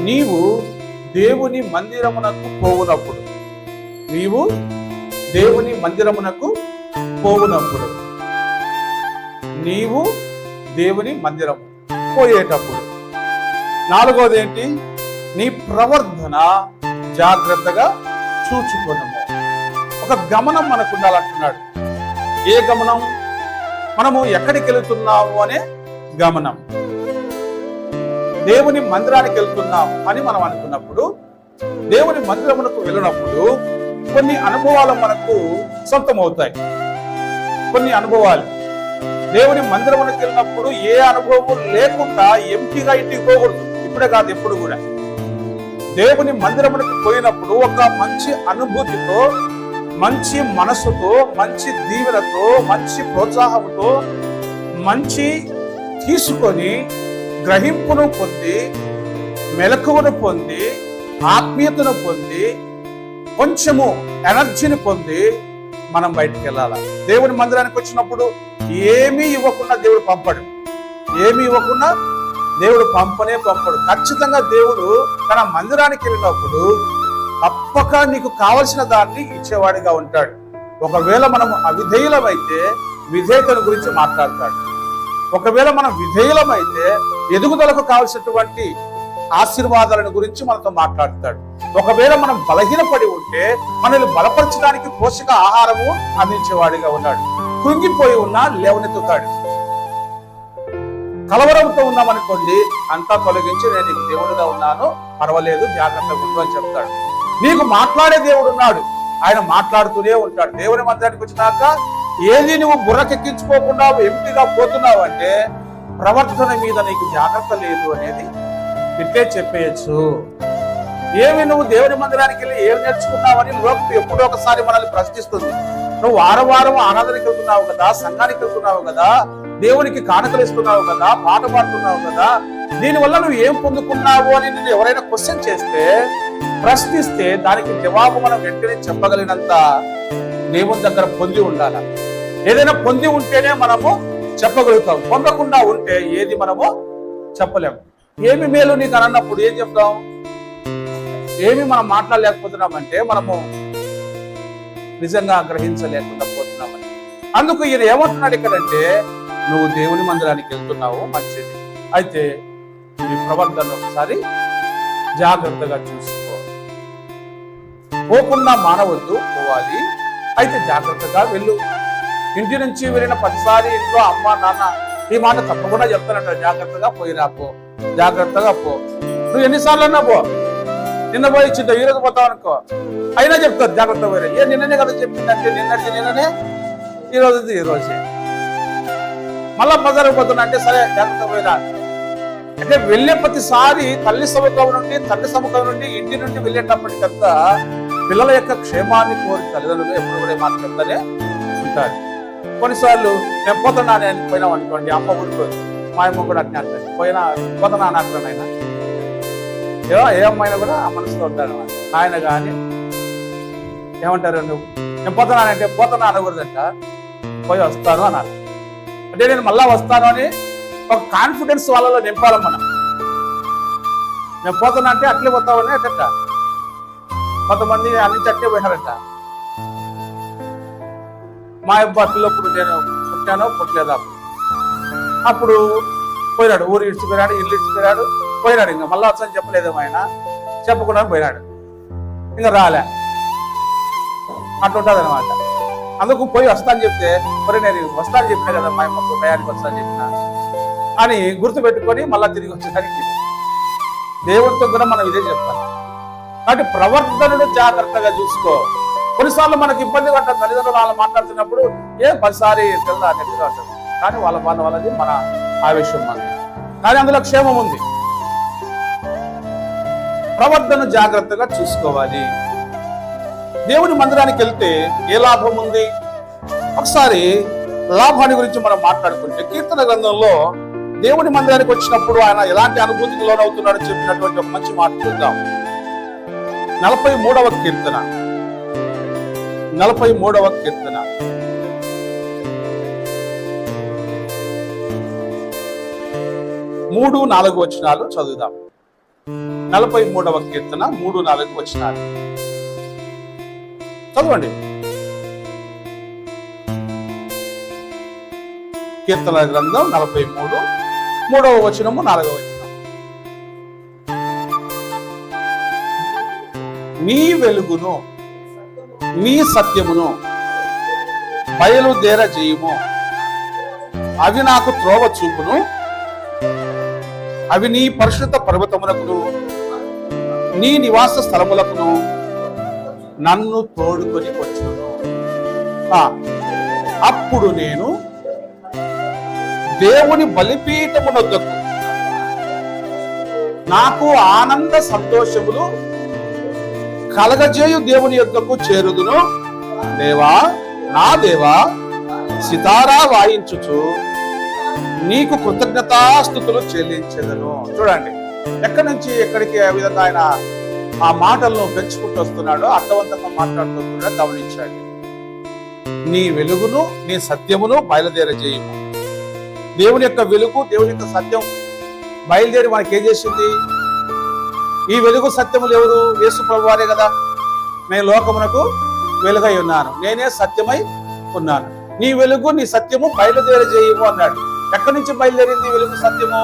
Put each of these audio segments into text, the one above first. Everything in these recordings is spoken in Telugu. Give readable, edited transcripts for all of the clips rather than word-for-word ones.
నీవు దేవుని మందిరమునకు పోవునప్పుడు, నీవు దేవుని మందిరమునకు పోవునప్పుడు, నీవు దేవుని మందిరము పోయేటప్పుడు. నాలుగోది ఏంటి? నీ ప్రవర్తన జాగ్రత్తగా చూచుకొనుము. ఒక గమనం మనకు ఉండాలంటున్నాడు. ఏ గమనం? మనము ఎక్కడికి వెళుతున్నాము అనే గమనం. దేవుని మందిరానికి వెళ్తున్నాం అని మనం అనుకున్నప్పుడు, దేవుని మందిరమునకు వెళ్ళినప్పుడు కొన్ని అనుభవాలు మనకు సొంతమవుతాయి. కొన్ని అనుభవాలు దేవుని మందిరమునకు వెళ్ళినప్పుడు ఏ అనుభవం లేకుండా ఎంటీగా ఇంటికి పోకూడదు. ఇప్పుడే కాదు, ఎప్పుడు కూడా దేవుని మందిరమునకు పోయినప్పుడు ఒక మంచి అనుభూతితో, మంచి మనసుతో, మంచి దీవెనతో, మంచి ప్రోత్సాహంతో, మంచి తీసుకొని గ్రహింపును పొంది, మెలకువను పొంది, ఆత్మీయతను పొంది, కొంచెము ఎనర్జీని పొంది మనం బయటికి వెళ్ళాలి. దేవుని మందిరానికి వచ్చినప్పుడు ఏమీ ఇవ్వకుండా దేవుడు పంపడు. ఏమీ ఇవ్వకుండా దేవుడు పంపనే పంపడు. ఖచ్చితంగా దేవుడు తన మందిరానికి వెళ్ళినప్పుడు తప్పక నీకు కావలసిన దాన్ని ఇచ్చేవాడిగా ఉంటాడు. ఒకవేళ మనం అవిధేయులమైతే విధేయతను గురించి మాట్లాడతాడు. ఒకవేళ మనం విధేయులమైతే ఎదుగుదలకు కావలసినటువంటి ఆశీర్వాదాలను గురించి మనతో మాట్లాడతాడు. ఒకవేళ మనం బలహీనపడి ఉంటే మనల్ని బలపరచడానికి పోషక ఆహారము అందించేవాడిగా ఉన్నాడు. కృంగిపోయి ఉన్నా లేవనెత్తుతాడు. కలవరంతో ఉన్నామనుకోండి, అంతా తొలగించి నేను నీకు దేవుడుగా ఉన్నాను, పర్వాలేదు, జాగ్రత్తగా ఉండు అని చెప్తాడు. నీకు మాట్లాడే దేవుడు ఉన్నాడు, ఆయన మాట్లాడుతూనే ఉంటాడు. దేవుని మందిరానికి వచ్చినాక ఏది నువ్వు బుర్రకెక్కించుకోకుండా ఎంటిగా పోతున్నావు అంటే ప్రవర్తన మీద నీకు జాగ్రత్త లేదు అనేది ఇట్లే చెప్పేయచ్చు. ఏమి నువ్వు దేవుని మందిరానికి వెళ్ళి ఏమి నేర్చుకున్నావని లోకం ఎప్పుడో ఒకసారి మనల్ని ప్రశ్నిస్తుంది. నువ్వు వారం వారం ఆరాధనకి వెళ్తున్నావు కదా, సంఘానికి వెళ్తున్నావు కదా, దేవునికి కానుకలు ఇస్తున్నావు కదా, పాట పాడుతున్నావు కదా, దీనివల్ల నువ్వు ఏం పొందుకున్నావు అని నిన్ను ఎవరైనా క్వశ్చన్ చేస్తే, ప్రశ్నిస్తే దానికి జవాబు మనం వెంటనే చెప్పగలిగినంత దేవుని దగ్గర పొంది ఉండాలి. ఏదైనా పొంది ఉంటేనే మనము చెప్పగలుగుతాం. పొందకుండా ఉంటే ఏది మనము చెప్పలేము. ఏమి మేలు నీకు అని అన్నప్పుడు ఏం చెప్తాం? ఏమి మనం మాట్లాడలేకపోతున్నామంటే మనము నిజంగా గ్రహించలేకుండా పోతున్నామని. అందుకు ఈయన ఏమంటున్నాడు ఇక్కడంటే, నువ్వు దేవుని మందిరానికి వెళ్తున్నావు, మంచిది, అయితే నీ ప్రవర్తన ఒకసారి జాగ్రత్తగా చూసుకో. పోకుండా మానవద్దు, పోవాలి, అయితే జాగ్రత్తగా వెళ్ళు. ఇంటి నుంచి వెళ్ళిన ప్రతిసారి ఇంట్లో అమ్మ నాన్న ఈ మాట తప్పకుండా చెప్తానంట, జాగ్రత్తగా పోయిరా, పో, జాగ్రత్తగా పో. నువ్వు ఎన్నిసార్లు అన్నా పో, నిన్న పోయి ఇచ్చిందో ఈ రోజు పోతావు అనుకో, అయినా చెప్తారు జాగ్రత్త పోయిరా. ఏ నిన్ననే కదా చెప్పిందంటే నిన్ననే, ఈ రోజే మళ్ళా బజారు పోతున్నా అంటే సరే జాగ్రత్త పోయిరా. అంటే వెళ్ళే ప్రతిసారి తల్లి సముఖం నుండి, తండ్రి సముఖం నుండి, ఇంటి నుండి వెళ్ళేటప్పటికంతా పిల్లల యొక్క క్షేమాన్ని కోరి తల్లిదండ్రులు ఎప్పుడు కూడా మాట చెప్తానే ఉంటారు. కొన్నిసార్లు నేను పోతున్నా నేను పోయినాం అనుకోండి, అమ్మ ఊరుకోదు, మా అమ్మ కూడా అట్నే అంటారు, పోతున్నా అట్లనైనా ఏ అమ్మాయినా కూడా ఆ మనసులో ఉంటాడు. ఆయన కానీ ఏమంటారు, నువ్వు నేను పోతున్నానంటే పోతున్నా అనకూడదంట, పోయి వస్తాను అన్నారు. అంటే నేను మళ్ళా వస్తాను అని ఒక కాన్ఫిడెన్స్ వాళ్ళలో నింపాలి మనం. నేను పోతున్నా అంటే అట్లే పోతావని అట్ట. కొంతమంది అన్ని అట్లే పోయినారంట. మా అబ్బాయిలప్పుడు నేను పుట్టానో పుట్టలేదా, అప్పుడు పోయినాడు, ఊరు ఇడిచిపోయినాడు, ఇల్లు ఇడిచిపోయినాడు, పోయినాడు. ఇంకా మళ్ళా వచ్చని చెప్పలేదేమో ఆయన, చెప్పకుండా పోయినాడు, ఇంకా రాలే. అట్లా ఉంటుంది అనమాట. అందుకు పోయి వస్తాను చెప్తే, మరి నేను వస్తాను చెప్పినా కదా, మా అమ్మకు భయానికి వస్తాను చెప్పినా అని గుర్తుపెట్టుకొని మళ్ళా తిరిగి వచ్చేసరికి దేవుడితో కూడా మనం ఇదే చెప్పాలి. కాబట్టి ప్రవర్తనను జాగ్రత్తగా చూసుకో. కొన్నిసార్లు మనకు ఇబ్బంది పడ్డ తల్లిదండ్రులు వాళ్ళు మాట్లాడుతున్నప్పుడు ఏ పదిసారి తెల్లా నెట్టుగా ఉంటుంది, కానీ వాళ్ళ బాధ వాళ్ళది, మన ఆవేశం మనది, కానీ అందులో క్షేమం ఉంది. ప్రవర్తన జాగ్రత్తగా చూసుకోవాలి. దేవుని మందిరానికి వెళ్తే ఏ లాభం ఉంది? ఒకసారి లాభాన్ని గురించి మనం మాట్లాడుకుంటే, కీర్తన గ్రంథంలో దేవుని మందిరానికి వచ్చినప్పుడు ఆయన ఎలాంటి అనుభూతికి లోనవుతున్నాడో చెప్పినటువంటి ఒక మంచి మాట చూద్దాం. 43వ కీర్తన 3-4 వచనాలు చదువుదాం. 43వ కీర్తన 3-4 వచనాలు చదవండి. కీర్తన గ్రంథం 43, 3వ వచనము 4వ వచనం. నీ వెలుగును నీ సత్యమును బయలుదేర చేయుము, అవి నాకు త్రోవ చూపును, అవి నీ పరిశుద్ధ పర్వతములకును నీ నివాస స్థలములకును నన్ను తోడుకొని వచ్చును. అప్పుడు నేను దేవుని బలిపీఠమునొద్దకు నాకు ఆనంద సంతోషములు కలగజేయు దేవుని యొద్దకు చేరుదును. దేవా, నా దేవా, సితారా వాయించుచు నీకు కృతజ్ఞతాస్తుతులు చెల్లించెదను. చూడండి, ఎక్కడి నుంచి ఎక్కడికి ఆ విధంగా ఆయన ఆ మాటలను పెంచుకుంటూ వస్తున్నాడో, అర్థవంతంగా మాట్లాడుతున్నాడో గమనించాడు. నీ వెలుగును నీ సత్యమును బయలుదేరజేయము. దేవుని యొక్క వెలుగు, దేవుని యొక్క సత్యం బయలుదేరి మనకి ఏం చేసింది? ఈ వెలుగు సత్యములు ఎవరు? యేసు ప్రభువారే కదా. నేను లోకమునకు వెలుగై ఉన్నాను, నేనే సత్యమై ఉన్నాను. నీ వెలుగు నీ సత్యము బయలుదేరజేయము అన్నాడు. ఎక్కడి నుంచి బయలుదేరింది వెలుగు సత్యము?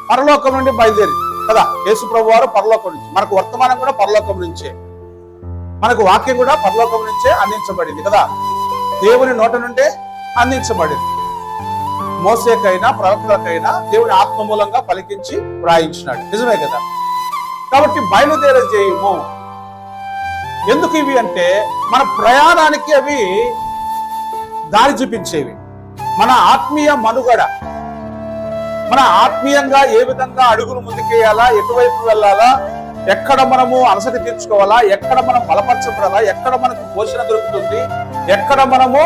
పరలోకం నుండి బయలుదేరింది కదా. యేసు ప్రభువారు పరలోకం నుంచి, మనకు వర్తమానం కూడా పరలోకం నుంచే, మనకు వాక్యం కూడా పరలోకం నుంచే అందించబడింది కదా. దేవుని నోట నుండే అందించబడింది. మోసేకైనా ప్రవక్తలకైనా దేవుని ఆత్మ మూలంగా పలికించి వ్రాయించినాడు. నిజమే కదా. కాబట్టి బయలుదేరజేయము. ఎందుకు ఇవి అంటే, మన ప్రయాణానికి అవి దారి చూపించేవి. మన ఆత్మీయ మనుగడ, మన ఆత్మీయంగా ఏ విధంగా అడుగులు ముందుకేయాలా, ఎటువైపు వెళ్ళాలా, ఎక్కడ మనము అలసట తీర్చుకోవాలా, ఎక్కడ మనం బలపరచబడాలా, ఎక్కడ మనకు పోషణ దొరుకుతుంది, ఎక్కడ మనము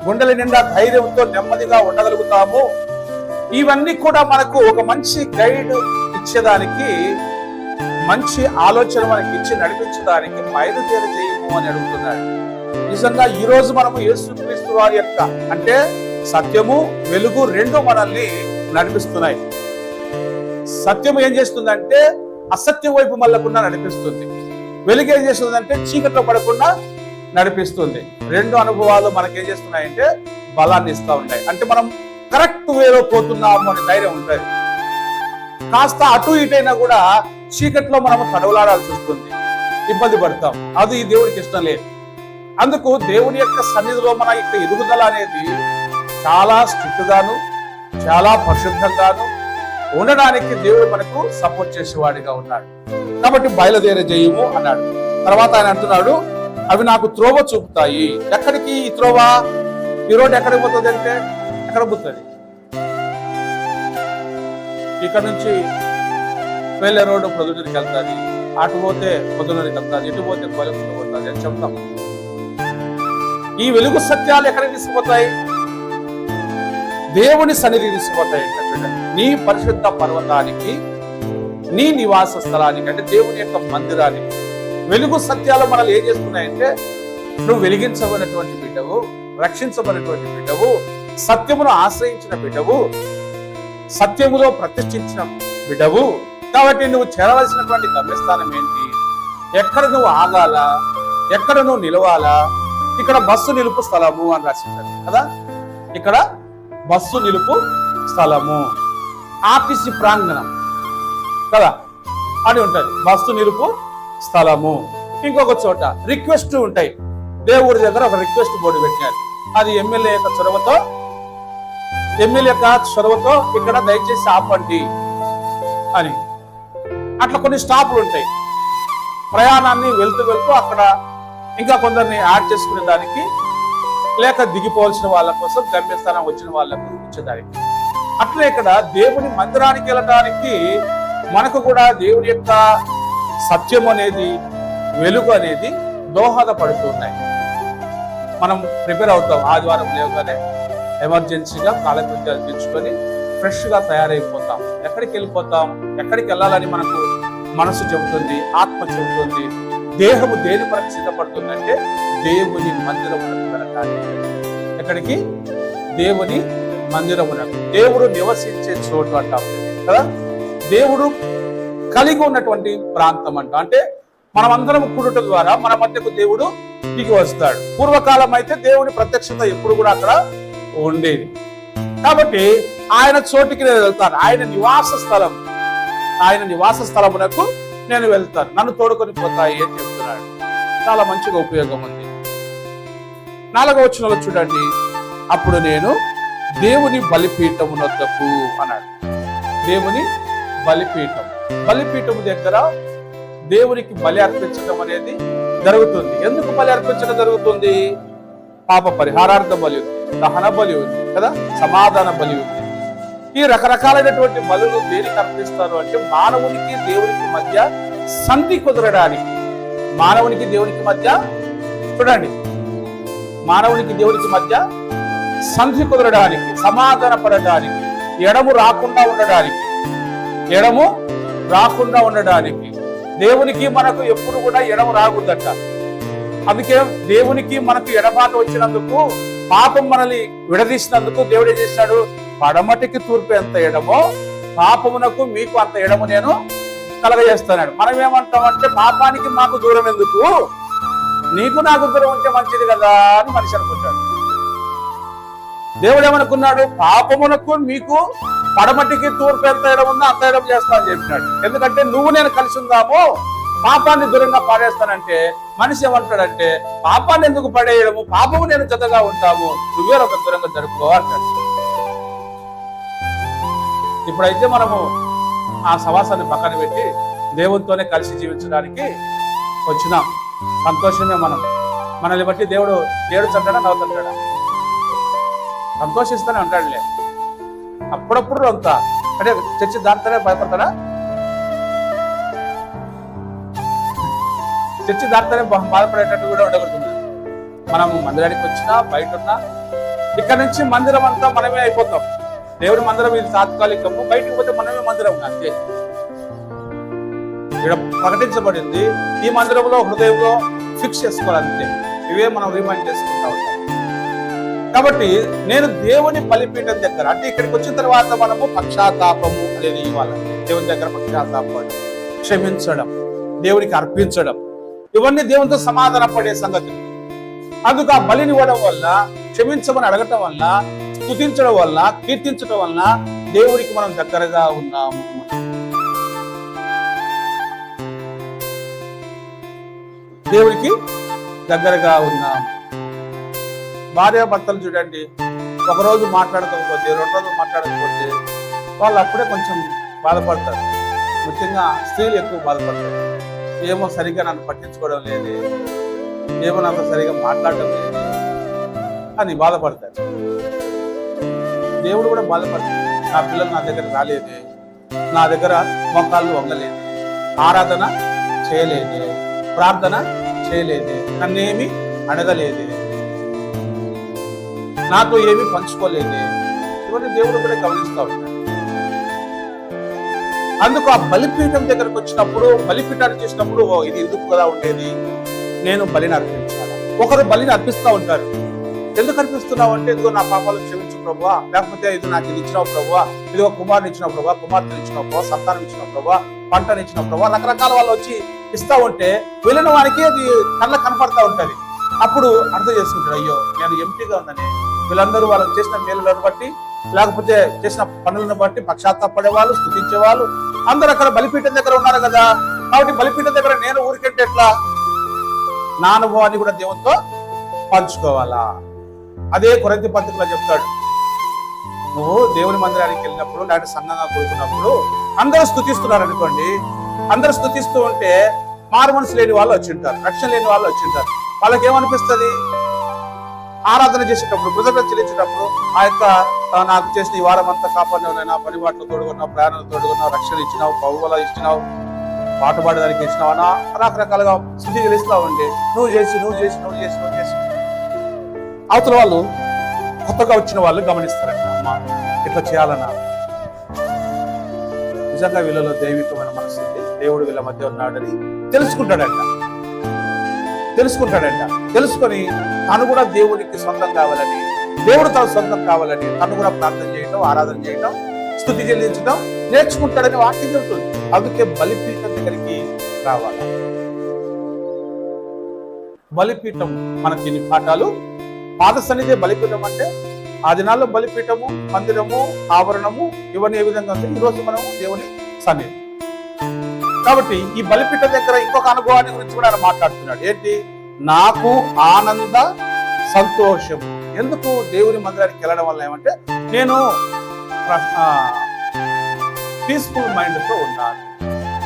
గుండెల నిండా ధైర్యంతో నెమ్మదిగా ఉండగలుగుతాము, ఇవన్నీ కూడా మనకు ఒక మంచి గైడ్ ఇచ్చేదానికి, మంచి ఆలోచన మనకి ఇచ్చి నడిపించడానికి బయలుదేరజేయము అని అడుగుతున్నాడు. నిజంగా ఈ రోజు మనము యేసుక్రీస్తు వారి యొక్క అంటే సత్యము వెలుగు రెండు మనల్ని నడిపిస్తున్నాయి. సత్యము ఏం చేస్తుందంటే అసత్యం వైపు మళ్ళకుండా నడిపిస్తుంది. వెలుగు ఏం చేస్తుందంటే చీకట్లో పడకుండా నడిపిస్తుంది. రెండు అనుభవాలు మనకేం చేస్తున్నాయంటే బలాన్ని ఇస్తా ఉంటాయి. అంటే మనం కరెక్ట్ వేలో పోతున్నాము అనే ధైర్యం ఉంటుంది. కాస్త అటు ఇటైనా కూడా చీకట్లో మనము తడవలాడాల్సి వస్తుంది, ఇబ్బంది పడతాం. అది దేవుడికి ఇష్టం లేదు. అందుకు దేవుని యొక్క సన్నిధిలో మన యొక్క ఎదుగుదల అనేది చాలా స్ట్రిక్ట్ గాను, చాలా పరిశుద్ధంగాను ఉండడానికి దేవుడు మనకు సపోర్ట్ చేసేవాడిగా ఉన్నాడు. కాబట్టి బయలుదేరజేయము అన్నాడు. తర్వాత ఆయన అంటున్నాడు, అవి నాకు త్రోవ చూపుతాయి. ఎక్కడికి ఈ త్రోవ? ఈ రోడ్డు ఎక్కడికి పోతుంది అంటే ఎక్కడ పోతుంది? ఇక్కడ నుంచి వెళ్ళే రోడ్డు ప్రొద్దుటూరికి వెళ్తుంది, అటు పోతే పొద్దునూరికి వెళ్తుంది, ఇటు పోతే కోలెకు పోతుంది అని చెప్తాం. ఈ వెలుగు సత్యాలు ఎక్కడికి తీసుకుపోతాయి? దేవుని సన్నిధి తీసుకుపోతాయి. నీ పరిశుద్ధ పర్వతానికి, నీ నివాస స్థలానికి, అంటే దేవుని యొక్క మందిరానికి. వెలుగు సత్యాలు మనల్ని ఏం చేస్తున్నాయంటే, నువ్వు వెలిగించబడినటువంటి బిడ్డవు, రక్షించబడినటువంటి బిడ్డవు, సత్యమును ఆశ్రయించిన బిడ్డవు, సత్యములో ప్రతిష్ఠించిన బిడ్డవు. కాబట్టి నువ్వు చేరవలసినటువంటి గమ్యస్థానం ఏంటి? ఎక్కడ నువ్వు ఆగాలా, ఎక్కడ నువ్వు నిలవాలా? ఇక్కడ బస్సు నిలుపు స్థలము అని రాసింటారు కదా. ఇక్కడ బస్సు నిలుపు స్థలము, ఆర్టీసీ ప్రాంగణం కదా అని ఉంటది. బస్సు నిలుపు స్థలము. ఇంకొక చోట రిక్వెస్ట్ ఉంటాయి. దేవుడి దగ్గర ఒక రిక్వెస్ట్ బోర్డు పెట్టారు. అది ఎమ్మెల్యే యొక్క చొరవతో ఇక్కడ దయచేసి ఆపండి అని. అట్లా కొన్ని స్టాపులు ఉంటాయి. ప్రయాణాన్ని వెళ్తూ అక్కడ ఇంకా కొందరిని యాడ్ చేసుకునే దానికి, లేక దిగిపోవాల్సిన వాళ్ళ కోసం గమ్యస్థానం వచ్చిన వాళ్ళకు ఇచ్చేదానికి. అట్లే ఇక్కడ దేవుని మందిరానికి వెళ్ళడానికి మనకు కూడా దేవుని యొక్క సత్యం అనేది, వెలుగు అనేది దోహదపడుతున్నాయి. మనం ప్రిపేర్ అవుతాం. ఆదివారం లేవగానే ఎమర్జెన్సీగా కాలకృత్యాలు తెచ్చుకొని ఫ్రెష్గా తయారైపోతాం. ఎక్కడికి వెళ్ళిపోతాం? ఎక్కడికి వెళ్ళాలని మనకు మనసు చెబుతుంది, ఆత్మ చెబుతుంది. దేహము దేని కొరకు సిద్ధపడుతుందంటే దేవుని మందిరమునకు వెళ్ళడానికి. ఎక్కడికి? దేవుని మందిరమునకు. దేవుడు నివసించే చోటు అంటాం కదా. దేవుడు కలిగి ఉన్నటువంటి ప్రాంతం అంట. అంటే మనమందరం కూడుట ద్వారా మన మధ్యకు దేవుడు దిగి వస్తాడు. పూర్వకాలం అయితే దేవుడి ప్రత్యక్షత ఎప్పుడు కూడా అక్కడ ఉండేది. కాబట్టి ఆయన చోటికి నేను వెళ్తాను, ఆయన నివాస స్థలమునకు నేను వెళ్తాను, నన్ను తోడుకొని పోతాయి అని చెప్తున్నాడు. చాలా మంచిగా ఉపయోగం ఉంది. 4వ వచనంలో చూడండి, అప్పుడు నేను దేవుని బలిపీఠమునొద్దకు అన్నాడు. దేవుని బలిపీఠము దగ్గర దేవునికి బలి అర్పించడం అనేది జరుగుతుంది. ఎందుకు బలి అర్పించడం జరుగుతుంది? పాప పరిహారార్థ బలి ఉంది, దహన బలి ఉంది కదా, సమాధాన బలి ఉంది. ఈ రకరకాలైనటువంటి బలులు దేనికి అర్పిస్తారు అంటే మానవునికి దేవునికి మధ్య సంధి కుదరడానికి, మానవునికి దేవునికి మధ్య సంధి కుదరడానికి, సమాధాన పడడానికి, ఎడము రాకుండా ఉండడానికి. దేవునికి మనకు ఎప్పుడు కూడా ఎడము రాకూడదట. అందుకే దేవునికి మనకు ఎడబాటు వచ్చినందుకు, పాపం మనల్ని విడదీసినందుకు దేవుడు ఏం చేశాడు? పడమటికి తూర్పు ఎంత ఎడమో పాపమునకు మీకు అంత ఎడము నేను కలగజేస్తున్నాడు. మనం ఏమంటామంటే పాపానికి మాకు దూరం ఎందుకు, నీకు నాకు దూరం ఉంటే మంచిది కదా అని మనిషి అనుకుంటాడు. దేవుడు ఏమనుకున్నాడు? పాపమునకు మీకు పడమటికి తూర్పు ఎంత ఎడం ఉందో అంత ఎడం చేస్తా అని చెప్పినాడు. ఎందుకంటే నువ్వు నేను కలిసి ఉందాము, పాపాన్ని దూరంగా పాడేస్తానంటే మనిషి ఏమంటాడంటే పాపాన్ని ఎందుకు పడేయడము, పాపము నేను జతగా ఉంటాము, నువ్వే ఒక దూరంగా జరుపుకో అంటాడు. ఇప్పుడైతే మనము ఆ సవాసాన్ని పక్కన పెట్టి దేవునితోనే కలిసి జీవించడానికి వచ్చినాం. సంతోషమే. మనల్ని బట్టి దేవుడు చంటాడా నవ్వుతుంటాడా? సంతోషిస్తూనే ఉంటాడులే. అప్పుడప్పుడు అంతా అంటే చర్చి దాటుతానే భయపడతాడా? చర్చి దాటుతానే బాధపడేటట్టు కూడా ఉండగలుగుతుంది. మనము మందిరానికి వచ్చినా బయట ఉన్నా ఇక్కడ నుంచి మందిరం అంతా మనమే అయిపోతాం. దేవుడి మందిరం ఇది తాత్కాలికము, బయటకు పోతే మనమే మందిరం అంతే. ఇక్కడ ప్రకటించబడింది, ఈ మందిరంలో హృదయంలో ఫిక్స్ చేసుకోవాలంతే. ఇవే మనం రిమైండ్ చేసుకుంటా ఉంటాం. కాబట్టి నేను దేవుని బలిపీఠం దగ్గర, అంటే ఇక్కడికి వచ్చిన తర్వాత మనము పశ్చాత్తాపము అనేది ఇవ్వాలి. దేవుని దగ్గర పశ్చాత్తాపం, క్షమించడం, దేవునికి అర్పించడం, ఇవన్నీ దేవునితో సమాధాన పడే సంగతులు. అందుకు ఆ బలిని ఇవ్వడం వల్ల, క్షమించమని అడగటం వల్ల, స్తుతించడం వల్ల, కీర్తించడం వల్ల దేవునికి మనం దగ్గరగా ఉన్నాము. దేవునికి దగ్గరగా ఉన్నాము. భార్య భర్తలు చూడండి, ఒకరోజు మాట్లాడకపోతే, 2 రోజులు మాట్లాడకపోతే వాళ్ళు అప్పుడే కొంచెం బాధపడతారు. ముఖ్యంగా స్త్రీలు ఎక్కువ బాధపడతారు. ఏమో సరిగ్గా నన్ను పట్టించుకోవడం లేదు, ఏమో నాతో సరిగ్గా మాట్లాడటం లేదు అని బాధపడతారు. దేవుడు కూడా బాధపడతాడు. నా పిల్లలు నా దగ్గర రాలేదే, నా దగ్గర మోకాళ్ళు వంగలేదు, ఆరాధన చేయలేదే, ప్రార్థన చేయలేదే, నన్నేమి అడగలేదే, నాతో ఏమీ పంచుకోలేదే. ఇవన్నీ దేవుడు కూడా గమనిస్తూ ఉంటాడు. అందుకు ఆ బలిపీఠం దగ్గరకు వచ్చినప్పుడు, బలిపీఠాన్ని చేసినప్పుడు ఇది ఎందుకు కదా ఉండేది, నేను బలిని అర్పించాలి. ఒకరు బలిని అర్పిస్తూ ఉంటారు. ఎందుకు అర్పిస్తున్నావు అంటే, ఇదిగో నా పాపాలు క్షమించు ప్రభువా, లేకపోతే ఇది నాకు ఇది ఇచ్చినావు ప్రభువా, ఇదిగో కుమారుని ఇచ్చినావు ప్రభువా, కుమార్తెను ఇచ్చినావు ప్రభువా, సంతానం ఇచ్చినావు ప్రభువా, పంటను ఇచ్చినావు ప్రభువా, రకరకాల వాళ్ళు వచ్చి ఇస్తా ఉంటే వెళ్ళిన వారికి అది కళ్ళ కనపడతా ఉంటది. అప్పుడు అర్థం చేసుకుంటాడు, అయ్యో నేను ఎంపీగా ఉందని, వీళ్ళందరూ వాళ్ళు చేసిన మేలులను బట్టి, లేకపోతే చేసిన పనులను బట్టి పశ్చాత్తాపడే వాళ్ళు, స్తుతించే వాళ్ళు అందరూ అక్కడ బలిపీఠం దగ్గర ఉన్నారు కదా. కాబట్టి బలిపీఠం దగ్గర నేను ఊరికంటే ఎట్లా, నా అనుభవాన్ని కూడా దేవునితో పంచుకోవాలా. అదే కొరింథీ పత్రికలో చెప్తాడు, నువ్వు దేవుని మందిరానికి వెళ్ళినప్పుడు, లేకపోతే సంఘంగా కూడుకున్నప్పుడు అందరూ స్తుతిస్తున్నారు అనుకోండి, అందరూ స్తుతిస్తూ ఉంటే మారు మనసు లేని వాళ్ళు వచ్చి ఉంటారు, రక్షణ లేని వాళ్ళు వచ్చి ఉంటారు. వాళ్ళకి ఏమనిపిస్తుంది? ఆరాధన చేసేటప్పుడు, కృతజ్ఞత చెల్లించేటప్పుడు, ఆ యొక్క నాకు చేసిన ఈ వారం అంతా కాపాడినైనా, పని వాటిలో తోడుకున్నావు, ప్రయాణాలు తోడుకున్నావు, రక్షణ ఇచ్చినావు, పౌవల ఇచ్చినావు, పాట పాడడానికి ఇచ్చినావు అన్న రకరకాలుగా స్థుతి చెల్లిస్తూ ఉండి నువ్వు చేసి అవతల వాళ్ళు, కొత్తగా వచ్చిన వాళ్ళు గమనిస్తారంట, అమ్మా ఇట్లా చేయాలన్నా. నిజంగా వీళ్ళలో దైవికమైన మనసు ఉంది, దేవుడు వీళ్ళ మధ్య ఉన్నాడని తెలుసుకుంటాడంట. తెలుసుకొని తను కూడా దేవుడికి సొంతం కావాలని, దేవుడు తన సొంతం కావాలని తను కూడా ప్రార్థన చేయటం, ఆరాధన చేయటం, స్తుతి చెల్లించడం నేర్చుకుంటాడని వాక్యం చెబుతుంది. అందుకే బలిపీఠం దగ్గరికి రావాలి. బలిపీఠం మనకి ఎన్ని పాఠాలు. పాద సన్నిధి బలిపీఠం అంటే ఆ దినాల్లో బలిపీఠము, మందిరము, ఆవరణము ఇవన్నీ ఏ విధంగా ఉంటాయి. ఈరోజు మనము దేవుని సన్నిధి. కాబట్టి ఈ బలిపీఠం దగ్గర ఇంకొక అనుభవాన్ని గురించి కూడా ఆయన మాట్లాడుతున్నాడు. ఏంటి? నాకు ఆనంద సంతోషం. ఎందుకు దేవుని మందిరానికి వెళ్ళడం వల్ల ఏమంటే నేను పీస్ఫుల్ మైండ్తో ఉన్నాను.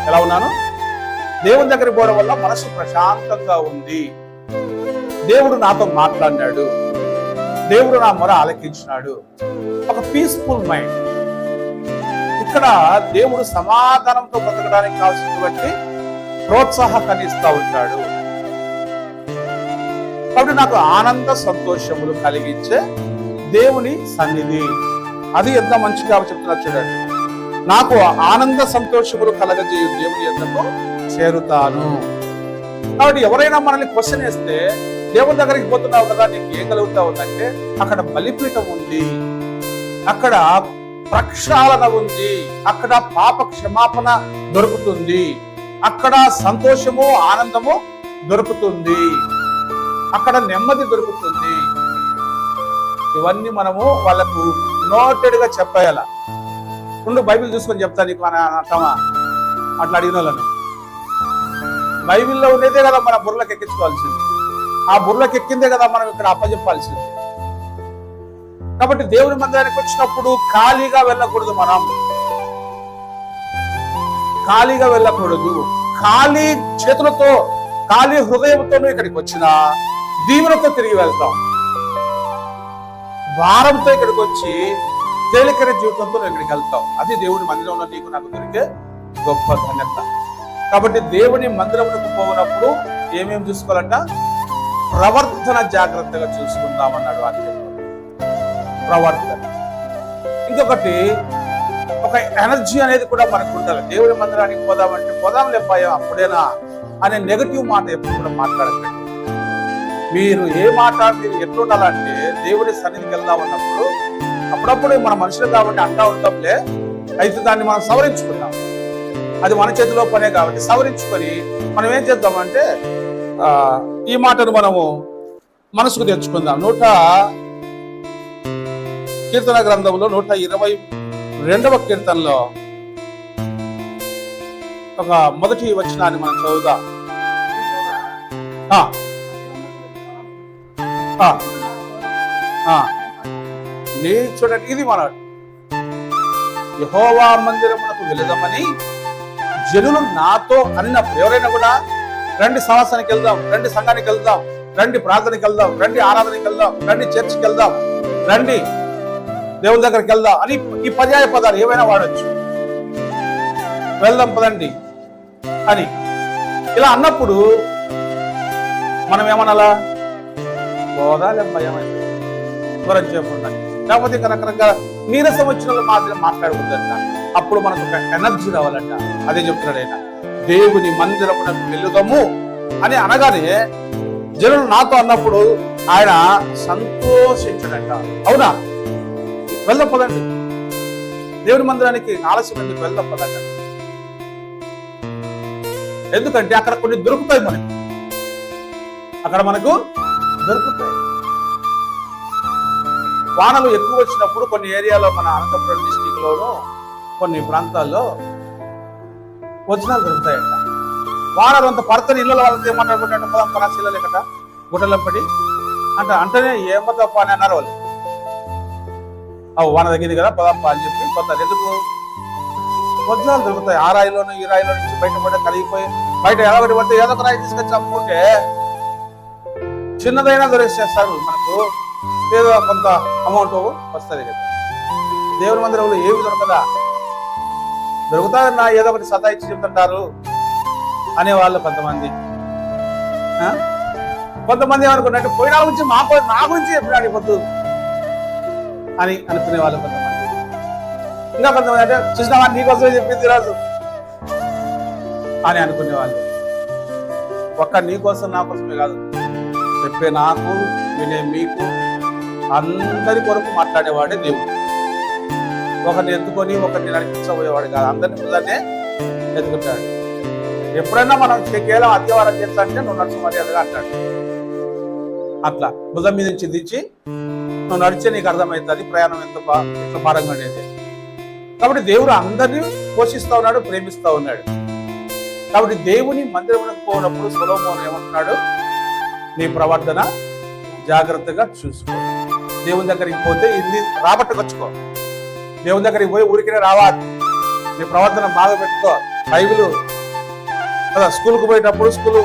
ఎలా ఉన్నాను? దేవుని దగ్గరికి పోవడం వల్ల మనసు ప్రశాంతంగా ఉంది. దేవుడు నాతో మాట్లాడినాడు, దేవుడు నా మొర ఆలకించినాడు. ఒక పీస్ఫుల్ మైండ్. ఇక్కడ దేవుడు సమాధానంతో బతకడానికి కావాల్సినటువంటి ప్రోత్సాహకాన్ని ఇస్తా ఉంటాడు. కాబట్టి నాకు ఆనంద సంతోషములు కలిగించే దేవుని సన్నిధి. అది ఎంత మంచిగా చెప్తున్నారు చూడండి. నాకు ఆనంద సంతోషములు కలగజేయు దేవుని యొద్దకు చేరుతాను. కాబట్టి ఎవరైనా మనల్ని క్వశ్చన్ వేస్తే దేవుని దగ్గరికి పోతున్నావు కదా, నీకు ఏం కలుగుతా ఉందంటే అక్కడ బలిపీఠం ఉంది, అక్కడ ప్రక్షాళన ఉంది, అక్కడ పాప క్షమాపణ దొరుకుతుంది, అక్కడ సంతోషము ఆనందము దొరుకుతుంది, అక్కడ నెమ్మది దొరుకుతుంది. ఇవన్నీ మనము వాళ్ళకు నోటెడ్ గా చెప్పేయాల. రెండు బైబిల్ చూసుకొని చెప్తా నీకు అర్థమా అట్లా అడిగిన వాళ్ళను. బైబిల్లో ఉండేదే కదా మన బుర్రలకు ఎక్కించుకోవాల్సింది. ఆ బుర్రలకు ఎక్కిందే కదా మనం ఇక్కడ అప్పచెప్పాల్సింది. కాబట్టి దేవుని మందిరానికి వచ్చినప్పుడు ఖాళీగా వెళ్ళకూడదు. మనం ఖాళీగా వెళ్ళకూడదు. ఖాళీ చేతులతో, ఖాళీ హృదయంతో ఇక్కడికి వచ్చినా దీవులతో తిరిగి వెళ్తాం. భారంతో ఇక్కడికి వచ్చి తేలికైన జీవితంతో ఇక్కడికి వెళ్తాం. అది దేవుని మందిరంలో నీకు నాకు దొరికే గొప్ప ధన్యత. కాబట్టి దేవుని మందిరములకు పోయినప్పుడు ఏమేమి చూసుకోవాలంట? ప్రవర్తన జాగ్రత్తగా చూసుకుందామన్నాడు వాక్యం. ప్రవర్తన. ఇంకొకటి, ఒక ఎనర్జీ అనేది కూడా మనకు ఉండాలి. దేవుని మందిరానికి పోదామంటే పోదాం లేపాయా అప్పుడేనా అనే నెగటివ్ మాట ఎప్పుడు కూడా మాట్లాడకండి. మీరు ఏ మాట మీరు ఎట్లుండాలంటే దేవుడి సన్నిధికి వెళ్దామన్నప్పుడు అప్పుడప్పుడు మన మనుషులు కాబట్టి అంటా ఉంటాంలే, అయితే దాన్ని మనం సవరించుకుందాం. అది మన చేతిలో పనే కాబట్టి సవరించుకొని మనం ఏం చేద్దామంటే ఈ మాటను మనము మనసుకు తెచ్చుకుందాం. కీర్తన గ్రంథంలో 122వ కీర్తనలో ఒక మొదటి వచనాన్ని మనం చదువుదాం. నీ చూడండి, ఇది మన యెహోవా మందిరమునకు వెళదామని జనులు నాతో అన్నప్పుడు, ఎవరైనా కూడా రండి సమాసానికి వెళ్దాం, రండి సంఘానికి వెళ్దాం, రండి ప్రార్థనకి వెళ్దాం, రండి ఆరాధనకి వెళ్దాం, రండి చర్చికి వెళ్దాం, రండి దేవుని దగ్గరికి వెళ్దాం అని ఈ పర్యాయ పదాలు ఏవైనా వాడచ్చు. వెళ్దాం పదండి అని ఇలా అన్నప్పుడు మనం ఏమనాలా? పోదాలేమ్మా, దూరం చేయకుండా, లేకపోతే ఇంకా రకరకాల నీరసం వచ్చిన మాత్రం మాట్లాడకూడదంట. అప్పుడు మనకు ఒక ఎనర్జీ రావాలంట. అదే చెప్తున్నాడు ఆయన, దేవుని మందిరమునకు వెళుదాము అని అనగానే జనులు నాతో అన్నప్పుడు ఆయన సంతోషించడంట. అవునా, వెళ్దాం పదండి దేవుని మందిరానికి, ఆలస్యం ఎందుకు, వెళ్దాం పదండి. ఎందుకంటే అక్కడ కొన్ని దొరుకుతాయి మనకి, అక్కడ మనకు దొరుకుతాయి. వానలు ఎక్కువ వచ్చినప్పుడు కొన్ని ఏరియాలో, మన అనంతపురం డిస్టిక్ లోను కొన్ని ప్రాంతాల్లో వచనాలు దొరుకుతాయంట. వానలు అంత పడతని ఇళ్ళలో వాళ్ళతో ఏమన్నాడు? పొలం పరాశీల లేకట గుట్టలం పడి అంటేనే ఏమో తప్ప అని అన్నారు వాళ్ళు. వాన తగ్గింది కదా పొలం అని చెప్పి పోతారు. ఎందుకు? వచనాలు దొరుకుతాయి. ఆ రాయిలోను ఈ రాయిలో నుంచి బయటపడి కలిగిపోయి బయట ఎలాగొట్టి పడితే ఏదో ఒక రాయి తీసుకొచ్చి అమ్ముకుంటే చిన్నదైనా దొరికేస్తారు మనకు, ఏదో కొంత అమౌంట్ వస్తుంది కదా. దేవుని మందిరంలో ఏమి దొరకదా? దొరుకుతాదన్నా ఏదో ఒకటి సతాయిచ్చి చెప్తుంటారు అనేవాళ్ళు కొంతమంది. కొంతమంది ఏమనుకున్నట్టు పోయిన గురించి నా గురించి చెప్పినాడు పొద్దు అని అనుకునే వాళ్ళు కొంతమంది. ఇంకా కొంతమంది అంటే చూసినా నీకోసమే చెప్పింది రాజు అని అనుకునేవాళ్ళు. ఒక్క నీకోసం నా కోసమే కాదు, చెప్పే నాకు, వినే మీకు, అందరి కొరకు మాట్లాడేవాడే దేవుడు. ఒకరిని ఎత్తుకొని ఒకరిని నడిపించబోయేవాడు కాదు, అందరినీ ముందరనే ఎత్తుకుంటాడు. ఎప్పుడైనా మనం కేవలం అత్యవారం చేస్తా అంటే నువ్వు నడుచు మర్యాదగా అంటాడు. అట్లా భుజం మీద నుంచి దించి నువ్వు నడిచే నీకు అర్థమవుతుంది ప్రయాణం ఎంత భారంగా ఉండేది. కాబట్టి దేవుడు అందరినీ పోషిస్తూ ఉన్నాడు, ప్రేమిస్తూ ఉన్నాడు. కాబట్టి దేవుని మందిరంలోకి పోయినప్పుడు సొలొమోను ఏమంటున్నాడు, నీ ప్రవర్తన జాగ్రత్తగా చూసుకో. దేవుని దగ్గరికి పోతే ఇది రాబట్టుకొచ్చుకో. దేవుని దగ్గరికి పోయి ఊరికినే రావాలి. నీ ప్రవర్తన బాగా పెట్టుకో. బైబిల్ కదా, స్కూల్కి పోయేటప్పుడు స్కూల్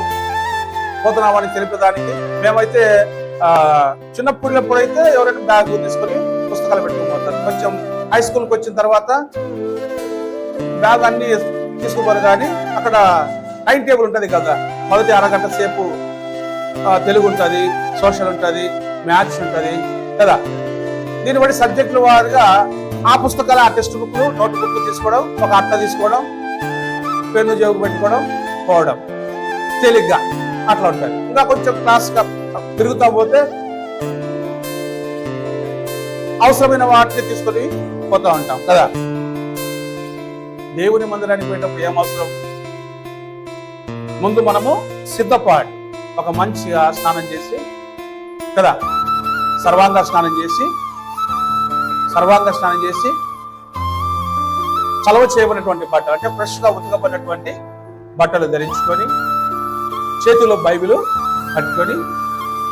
పోతున్నామని తెలిపేదానికి మేమైతే చిన్నప్పుడైతే ఎవరైనా బ్యాగ్ తీసుకొని పుస్తకాలు పెట్టుకుని పోతారు. కొంచెం హై స్కూల్కి వచ్చిన తర్వాత బ్యాగ్ అన్ని తీసుకుపోరు, కానీ అక్కడ టైం టేబుల్ ఉంటుంది కదా. మొదటి అరగంట సేపు తెలుగు ఉంటుంది, సోషల్ ఉంటుంది, మ్యాథ్స్ ఉంటుంది కదా. దీన్ని బట్టి సబ్జెక్టుల వారిగా ఆ పుస్తకాలు, ఆ టెక్స్ట్ బుక్లు, నోట్ బుక్లు తీసుకోవడం, ఒక అట్ట తీసుకోవడం, పెన్ను జోగు పెట్టుకోవడం, పోవడం తేలిగ్గా అట్లా ఉంటుంది. ఇంకా కొంచెం క్లాస్గా తిరుగుతా పోతే అవసరమైన వాటిని తీసుకొని పోతా ఉంటాం కదా. దేవుని మందిరానికి పోయేటప్పుడు ఏం అవసరం? ముందు మనము సిద్ధపాటు, ఒక మంచిగా స్నానం చేసి కదా, సర్వాంగ స్నానం చేసి చలవ చేయబడినటువంటి బట్టలు, అంటే ఫ్రెష్గా ఉతకబడినటువంటి బట్టలు ధరించుకొని, చేతిలో బైబిల్ పట్టుకొని,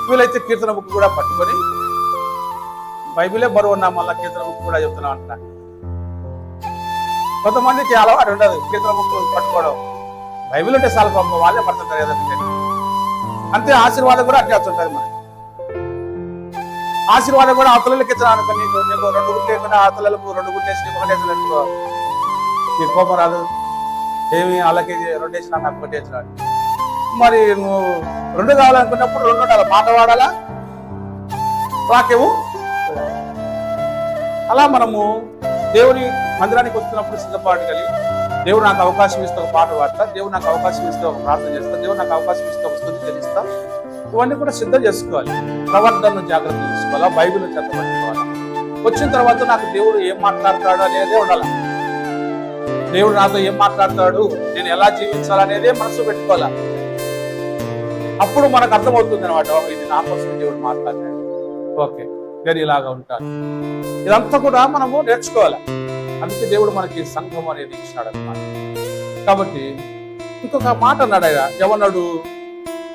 వీలైతే కీర్తన బుక్ కూడా పట్టుకొని, బైబిలే బరువు ఉన్నా మళ్ళీ కీర్తన బుక్ కూడా చెప్తున్నాం అంట. కొంతమందికి అలవాటు ఉండదు కీర్తన బుక్ పట్టుకోవడం. బైబిల్ ఉంటే చాలు పాపం, వాళ్ళే పడుతుంటారు కదా. అంతే ఆశీర్వాదం కూడా అట్టే వస్తుంటుంది. మనకి ఆశీర్వాదం కూడా అవతలకి ఇచ్చిన అనుకో, నీకు 2 గుడ్లు లేకుండా అవతలకు 2 గుడ్లు వేసి నీకు 1 వేసినట్టుకో నీకు కోపం రాదు. ఏమి వాళ్ళకి 2 వేసినా నాకు 1 వేసినాడు. మరి నువ్వు 2 కావాలనుకున్నప్పుడు 2 ఉండాలి, మాట వాడాలా, వాక్యము. అలా మనము దేవుని మందిరానికి వస్తున్నప్పుడు సిద్ధపాటు కలిగి, దేవుడు నాకు అవకాశం ఇస్తే ఒక పాట పాడతా, దేవుడు నాకు అవకాశం ఇస్తే ఒక ప్రార్థన చేస్తా, దేవుడు నాకు అవకాశం ఇస్తే ఒక స్తుతి చెల్లిస్తా, ఇవన్నీ కూడా సిద్ధం చేసుకోవాలి. ప్రవర్తనను జాగ్రత్త తీసుకోవాలా, బైబిల్ చదవబట్టుకోవాలి. వచ్చిన తర్వాత నాకు దేవుడు ఏం మాట్లాడతాడు అనేదే ఉండాలి. దేవుడు నాతో ఏం మాట్లాడతాడు, నేను ఎలా జీవించాలనేదే మనసు పెట్టుకోవాలా. అప్పుడు మనకు అర్థమవుతుంది అనమాట, ఇది నా కోసం దేవుడు మాట్లాడాడు, ఓకే నేను ఇలాగా ఉంటాను. ఇదంతా కూడా మనము నేర్చుకోవాలి. అందుకే దేవుడు మనకి సంఘం అనేది ఇచ్చినాడు అనమాట. కాబట్టి ఇంకొక మాట అన్నాడు ఆయన, ఏమన్నాడు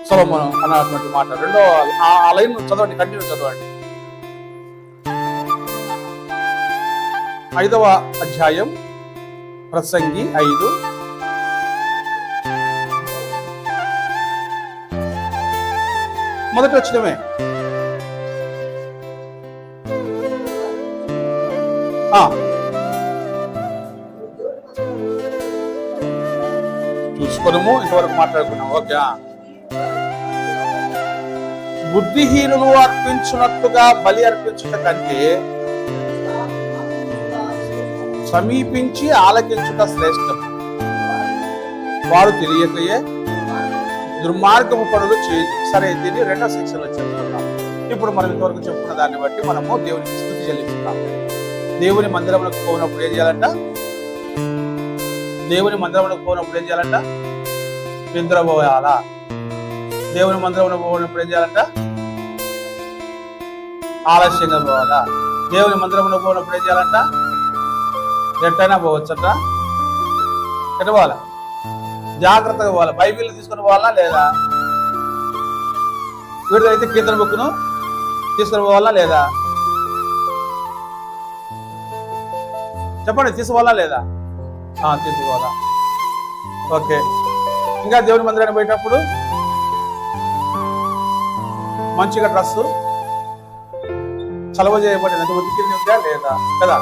సొలొమోను అన్నటువంటి మాట. రెండో ఆ లైన్ చదవండి, కంటిన్యూ చదవండి. 5వ అధ్యాయం ప్రసంగి 5 మొదటి వచనమే. చూసుకున్నాము, ఇంతవరకు మాట్లాడుకున్నాము. ఓకే. బుద్ధిహీనులు అర్పించున్నట్టుగా బలి అర్పించుట కంటే సమీపించి ఆలకించుట శ్రేష్టం. వారు తెలియకయే దుర్మార్గము పనులు చేయదు. సరే, దీన్ని 2వ సెక్షన్లో చెప్పుకుందాం. ఇప్పుడు మనం ఇంతవరకు చెప్పుకున్న దాన్ని బట్టి మనము దేవునికి స్తుతి చెల్లించుతాం. దేవుని మందిరంలోకి పోయినప్పుడు ఏం చేయాలంట? దేవుని మందిరంలోకి పోయినప్పుడు ఏం చేయాలంట? నిద్రపోయాలా. దేవుని మందిరంలోకి పోయినప్పుడు ఏం చేయాలంట? ఆలస్యంగా పోవాలా. దేవుని మందిరంలోకి పోయినప్పుడు ఏం చేయాలంట? ఎట్టయినా పోవచ్చట. ఎట్ట పోవాలా? జాగ్రత్తగా పోవాలి. బైబిల్ తీసుకుని పోవాలా లేదా? వీడిదైతే కీర్తన బుక్ను తీసుకుని పోవాలా లేదా? చెప్పండి, తీసుకోవాలా లేదా? తీసుకోవాలా. ఓకే. ఇంకా దేవుని మందిరానికి పోయేటప్పుడు మంచిగా డ్రెస్సు చలవ చేయబడినది ఉతికింది ఉందా లేదా కదా.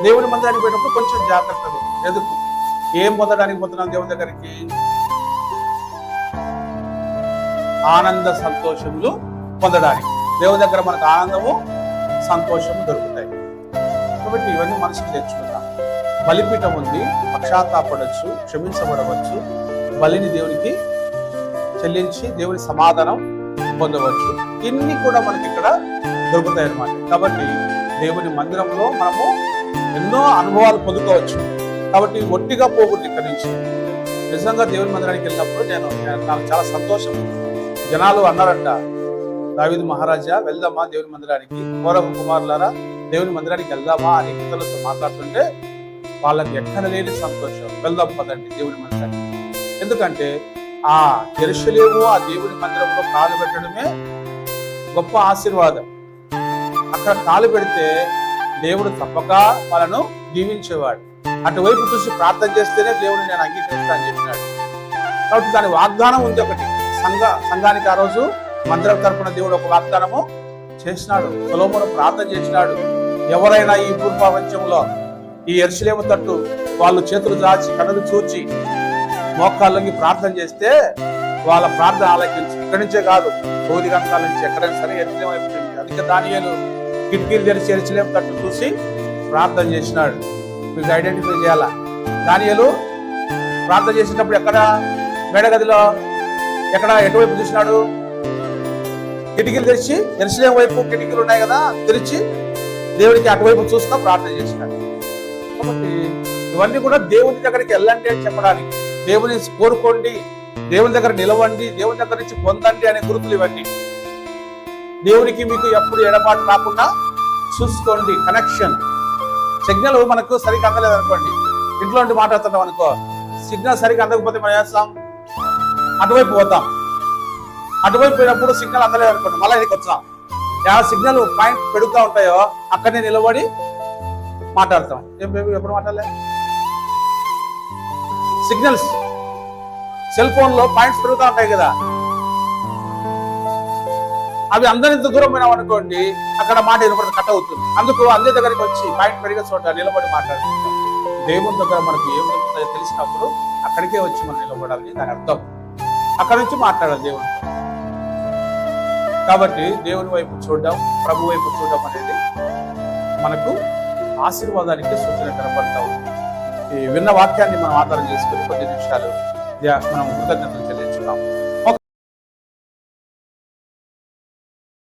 దేవుని మందిరానికి పోయేటప్పుడు కొంచెం జాగ్రత్తలు. ఎందుకు? ఏం పొందడానికి పోతున్నాం దేవుని దగ్గరికి? ఆనంద సంతోషములు పొందడానికి. దేవుని దగ్గర మనకు ఆనందము సంతోషము దొరుకుతాయి. కాబట్టి ఇవన్నీ మనసుకు తెచ్చుకుందాం. బలిపీఠం ఉంది, పక్షాత్తాపడవచ్చు, క్షమించబడవచ్చు, బలిని దేవునికి చెల్లించి దేవుని సమాధానం పొందవచ్చు. ఇన్ని కూడా మనకి ఇక్కడ దొరుకుతాయి అన్నమాట. కాబట్టి దేవుని మందిరంలో మనము ఎన్నో అనుభవాలు పొందుకోవచ్చు. కాబట్టి ఒట్టిగా పోకూడదు ఇక్కడి నుంచి. నిజంగా దేవుని మందిరానికి వెళ్ళినప్పుడు నాకు చాలా సంతోషం. జనాలు అన్నారంట, దావీదు మహారాజా వెళ్దామా దేవుని మందిరానికి, కోరహు కుమారులారా దేవుని మందిరానికి వెళ్దామా అని ఇతరులతో మాట్లాడుతుంటే వాళ్ళకి ఎక్కడ లేని సంతోషం. వెళ్దాం పదండి దేవుని మందిరానికి. ఎందుకంటే ఆ యెరూషలేము, ఆ దేవుని మందిరంలో కాలు పెట్టడమే గొప్ప ఆశీర్వాదం. అక్కడ కాలు పెడితే దేవుడు తప్పక వాళ్ళను దీవించేవాడు. అటువైపు చూసి ప్రార్థన చేస్తేనే దేవుడు నేను అంగీకరిస్తా అని చెప్పినాడు. కాబట్టి దాని వాగ్దానం ఉంది ఒకటి. సంఘానికి ఆ రోజు మందిరం తరపున దేవుడు ఒక వాగ్దానము చేసినాడు. సొలొమోను ప్రార్థన చేసినాడు, ఎవరైనా ఈ భూప్రపంచంలో ఈ యెరూషలేము తట్టు వాళ్ళు చేతులు చాచి కన్నులు చూచి మోకాళ్ళకి ప్రార్థన చేస్తే వాళ్ళ ప్రార్థన ఆలకించి ఇక్కడి నుంచే కాదు, తోది గంటల నుంచి ఎక్కడైనా సరే యెరూషలేము అయిపోయింది. అందుకే దానియేలు కిటికీలు తెరిచి యెరూషలేము తట్టు చూసి ప్రార్థన చేసినాడు. మీకు ఐడెంటిఫై చేయాలా. దానియేలు ప్రార్థన చేసినప్పుడు ఎక్కడ, మేడగదిలో ఎక్కడ, ఎటువైపు చూసినాడు? కిటికీలు తెరిచి యెరూషలేము వైపు కిటికీలు ఉన్నాయి కదా, తెరిచి దేవుడికి అటువైపు చూస్తా ప్రార్థన చేసినాడు. కాబట్టి ఇవన్నీ కూడా దేవుని దగ్గరికి వెళ్ళండి అని చెప్పడానికి, దేవుని కోరుకోండి, దేవుని దగ్గర నిలవండి, దేవుని దగ్గర నుంచి పొందండి అనే గుర్తులు ఇవన్నీ. దేవునికి మీకు ఎప్పుడు ఎడబాటు రాకుండా చూసుకోండి. కనెక్షన్ సిగ్నల్ మనకు సరిగ్గా అందలేదు అనుకోండి, ఇంట్లో ఉండి మాట్లాడుతున్నాం అనుకో, సిగ్నల్ సరిగ్గా అందకపోతే మనం చేస్తాం, అటువైపు పోతాం. అటువైపు పోయినప్పుడు సిగ్నల్ అందలేదు అనుకోండి, మళ్ళీ ఇక్కడికి వచ్చాం. ಯಾವ సిగ్నల్ పాయింట్ పెడుతూ ఉంటాయో అక్కడనే నిలబడి మాట్లాడతాం. ఏం బేబీ ఎప్పుడు మాట్లాడలే? సిగ్నల్స్ సెల్ ఫోన్ లో పాయింట్స్ పెరుగుతూ ఉంటాయి కదా, అవి అందరింత దూరం పోయినాం అనుకోండి, అక్కడ మాట వినపడి కట్ అవుతుంది. అందుకు అందరి దగ్గరికి వచ్చి పాయింట్ పెరిగే చోట నిలబడి మాట్లాడుతుంటాం. దేవుని దగ్గర మనకు ఏం జరుగుతుందో తెలిసినప్పుడు అక్కడికే వచ్చి మనం నిలబడాలి, దాని అర్థం. అక్కడి నుంచి మాట్లాడాలి దేవుని. కాబట్టి దేవుని వైపు చూడడం, ప్రభు వైపు చూడడం అనేది మనకు ఆశీర్వాదానికి సూచన కనపడతా ఉంది. ఈ విన్న వాక్యాన్ని మనం ఆధారం చేసుకుని కొద్ది నిమిషాలు మనం కృతజ్ఞతలు చెల్లించున్నాం.